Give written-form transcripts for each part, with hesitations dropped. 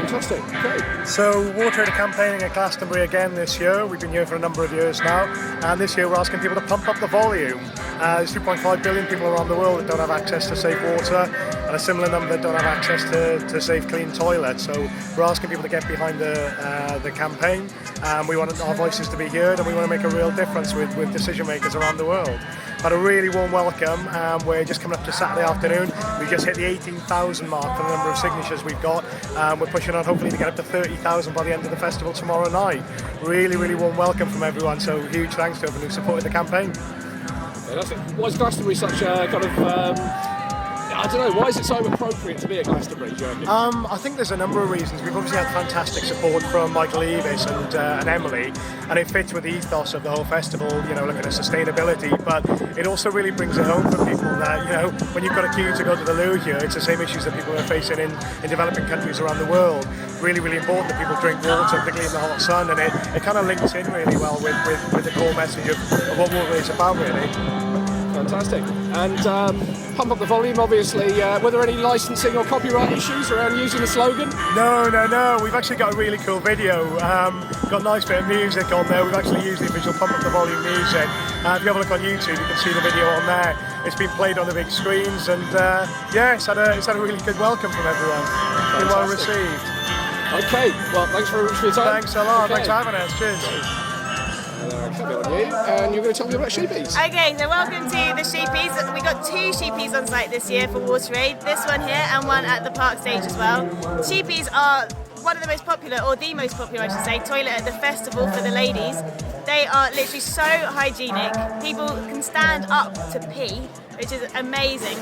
Fantastic. Okay. So Water Aid are campaigning at Glastonbury again this year. We've been here for a number of years now, and this year we're asking people to pump up the volume. There's 2.5 billion people around the world that don't have access to safe water, and a similar number that don't have access to safe, clean toilets. So we're asking people to get behind the campaign. We want our voices to be heard, and we want to make a real difference with decision makers around the world. But a really warm welcome. We're just coming up to Saturday afternoon. We just hit the 18,000 mark for the number of signatures we've got. We're pushing on hopefully to get up to 30,000 by the end of the festival tomorrow night. Really, really warm welcome from everyone. So huge thanks to everyone who supported the campaign. Why is Glastonbury such a kind of I don't know, why is it so appropriate to be at Glastonbury, Jurgen? I think there's a number of reasons. We've obviously had fantastic support from Michael Eavis and Emily, and it fits with the ethos of the whole festival, you know, looking at sustainability, but it also really brings it home for people that, you know, when you've got a queue to go to the loo here, it's the same issues that people are facing in developing countries around the world. Really, really important that people drink water, particularly in the hot sun, and it kind of links in really well with the core message of what water is about, really. Fantastic. And pump up the volume, obviously. Were there any licensing or copyright issues around using the slogan? No. We've actually got a really cool video. Got a nice bit of music on there. We've actually used the official Pump Up the Volume music. If you have a look on YouTube, you can see the video on there. It's been played on the big screens, and it's had a really good welcome from everyone. Fantastic. Been well received. Okay, well, thanks very much for your time. Thanks a lot. Okay. Thanks for having us. Cheers. And you're going to tell me about sheepies. Okay, so welcome to the sheepies. We got 2 sheepies on site this year for Water Aid, this one here and one at the park stage as well. Sheepies are one of the most popular, or the most popular I should say, toilet at the festival for the ladies. They are literally so hygienic. People can stand up to pee, which is amazing.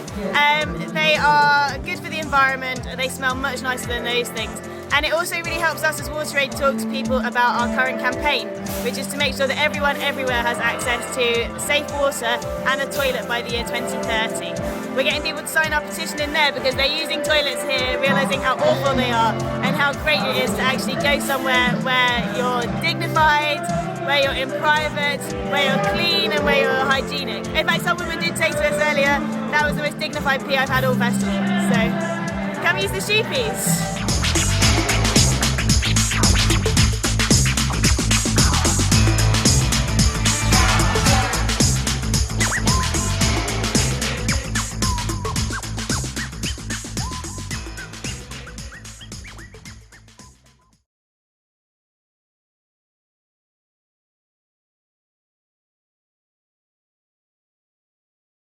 They are good for the environment, they smell much nicer than those things. And it also really helps us as Water Aid talk to people about our current campaign, which is to make sure that everyone everywhere has access to safe water and a toilet by the year 2030. We're getting people to sign our petition in there because they're using toilets here, realising how awful they are and how great it is to actually go somewhere where you're dignified, where you're in private, where you're clean and where you're hygienic. In fact, some women did say to us earlier, that was the most dignified pee I've had all festival. So come use the sheepies.